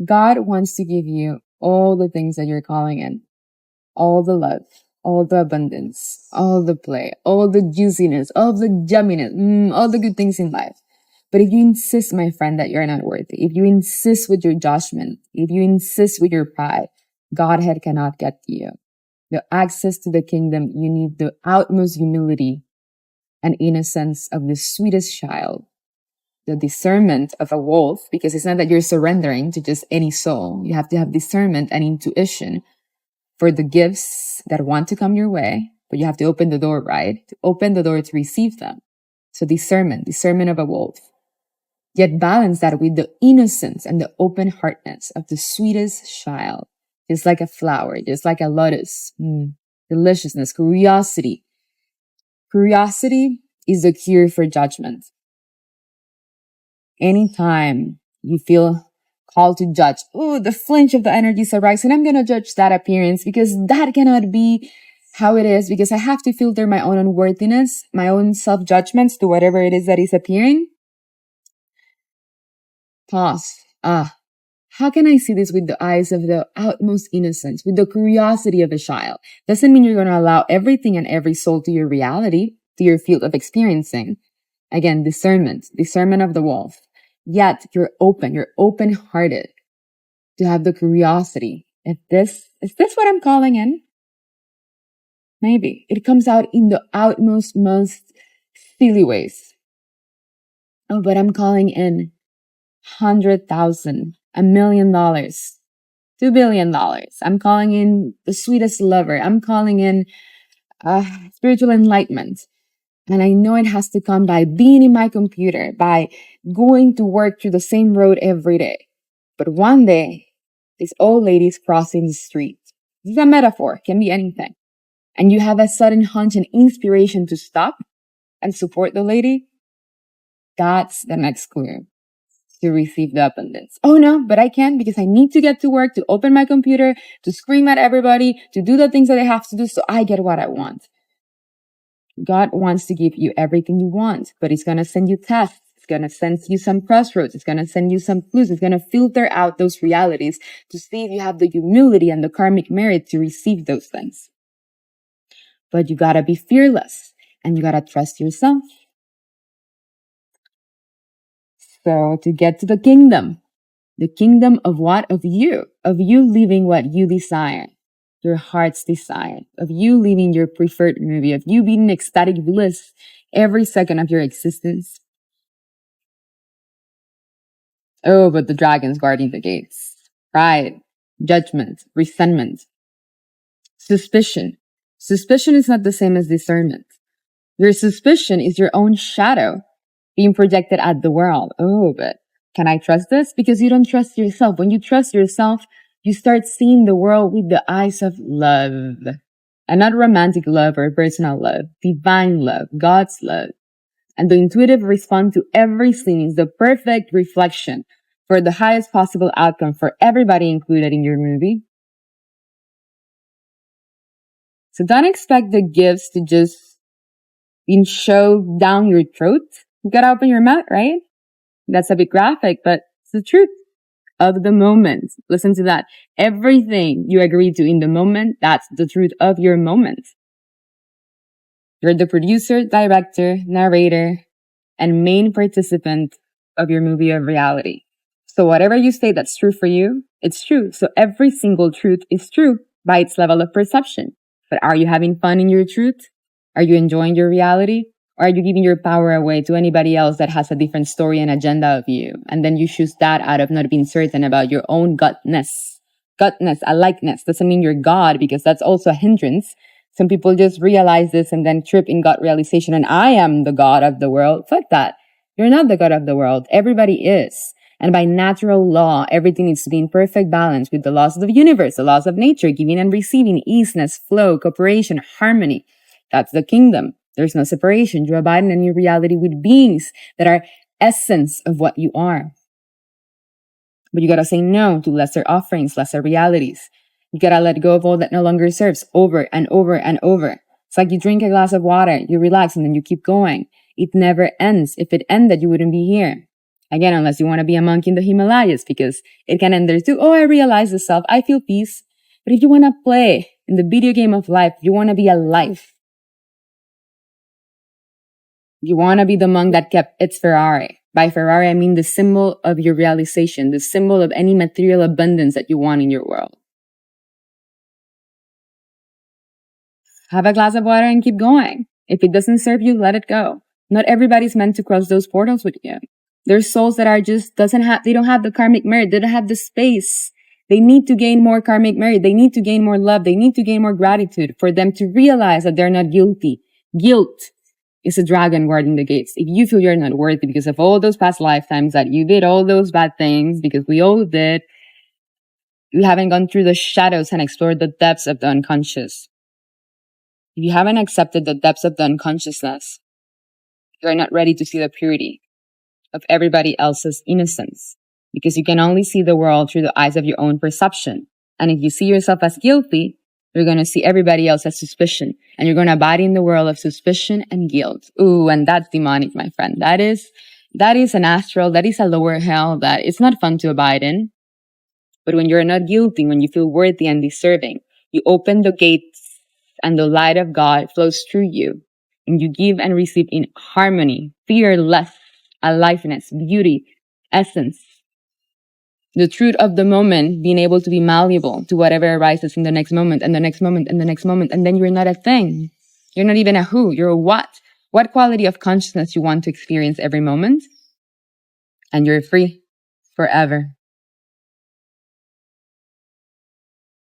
God wants to give you all the things that you're calling in. All the love, all the abundance, all the play, all the juiciness, all the yumminess, all the good things in life. But if you insist, my friend, that you're not worthy, if you insist with your judgment, if you insist with your pride, Godhead cannot get to you. The access to the kingdom, you need the utmost humility and innocence of the sweetest child, the discernment of a wolf, because it's not that you're surrendering to just any soul. You have to have discernment and intuition for the gifts that want to come your way, but you have to open the door, right? To open the door to receive them. So discernment of a wolf. Yet balance that with the innocence and the open heartedness of the sweetest child. Just like a flower, just like a lotus. Deliciousness, curiosity. Curiosity is the cure for judgment. Anytime you feel called to judge, the flinch of the energies arise, and I'm going to judge that appearance because that cannot be how it is, because I have to filter my own unworthiness, my own self-judgments to whatever it is that is appearing. Pause. How can I see this with the eyes of the utmost innocence, with the curiosity of a child? Doesn't mean you're going to allow everything and every soul to your reality, to your field of experiencing. Again, discernment of the wolf. Yet you're open-hearted to have the curiosity. Is this what I'm calling in? Maybe. It comes out in the utmost, most silly ways. Oh, but I'm calling in 100,000, $1 million, $2 billion. I'm calling in the sweetest lover. I'm calling in spiritual enlightenment. And I know it has to come by being in my computer, by going to work through the same road every day. But one day, this old lady's crossing the street. This is a metaphor, can be anything. And you have a sudden hunch and inspiration to stop and support the lady. That's the next clue to receive the abundance. Oh no, but I can't because I need to get to work, to open my computer, to scream at everybody, to do the things that I have to do so I get what I want. God wants to give you everything you want, but He's going to send you tests. It's going to send you some crossroads. It's going to send you some clues. It's going to filter out those realities to see if you have the humility and the karmic merit to receive those things. But you got to be fearless and you got to trust yourself. So to get to the kingdom of what? Of you living what you desire. Your heart's desire, of you living your preferred movie, of you being in ecstatic bliss every second of your existence. Oh, but the dragon's guarding the gates. Pride, judgment, resentment, suspicion. Suspicion is not the same as discernment. Your suspicion is your own shadow being projected at the world. Oh, but can I trust this? Because you don't trust yourself. When you trust yourself, you start seeing the world with the eyes of love. And not romantic love or personal love. Divine love. God's love. And the intuitive response to every scene is the perfect reflection for the highest possible outcome for everybody included in your movie. So don't expect the gifts to just be shoved down your throat. You gotta open your mouth, right? That's a bit graphic, but it's the truth. Of the moment. Listen to that. Everything you agree to in the moment, that's the truth of your moment. You're the producer, director, narrator, and main participant of your movie of reality. So whatever you say that's true for you, it's true. So every single truth is true by its level of perception. But are you having fun in your truth? Are you enjoying your reality? Or are you giving your power away to anybody else that has a different story and agenda of you? And then you choose that out of not being certain about your own gutness. Gutness, a likeness, doesn't mean you're God, because that's also a hindrance. Some people just realize this and then trip in gut realization, and I am the God of the world. Fuck that. You're not the God of the world. Everybody is. And by natural law, everything needs to be in perfect balance with the laws of the universe, the laws of nature, giving and receiving, easiness, flow, cooperation, harmony. That's the kingdom. There's no separation. You abide in a new reality with beings that are essence of what you are. But you gotta say no to lesser offerings, lesser realities. You gotta let go of all that no longer serves over and over and over. It's like you drink a glass of water, you relax, and then you keep going. It never ends. If it ended, you wouldn't be here. Again, unless you want to be a monk in the Himalayas, because it can end there too. Oh, I realize the self. I feel peace. But if you want to play in the video game of life, you want to be alive. You want to be the monk that kept its Ferrari. By Ferrari, I mean the symbol of your realization, the symbol of any material abundance that you want in your world. Have a glass of water and keep going. If it doesn't serve you, let it go. Not everybody's meant to cross those portals with you. There's souls that are just they don't have the karmic merit. They don't have the space. They need to gain more karmic merit. They need to gain more love. They need to gain more gratitude for them to realize that they're not guilty. Guilt is a dragon guarding the gates. If you feel you're not worthy because of all those past lifetimes that you did all those bad things, because we all did, you haven't gone through the shadows and explored the depths of the unconscious. If you haven't accepted the depths of the unconsciousness, you are not ready to see the purity of everybody else's innocence, because you can only see the world through the eyes of your own perception. And if you see yourself as guilty, you're going to see everybody else as suspicion, and you're going to abide in the world of suspicion and guilt. Ooh, and that's demonic, my friend. That is an astral, that is a lower hell, that it's not fun to abide in. But when you're not guilty, when you feel worthy and deserving, you open the gates and the light of God flows through you, and you give and receive in harmony, fearless, aliveness, beauty, essence. The truth of the moment, being able to be malleable to whatever arises in the next moment and the next moment and the next moment. And then you're not a thing. You're not even a who, you're a what. What quality of consciousness you want to experience every moment. And you're free forever.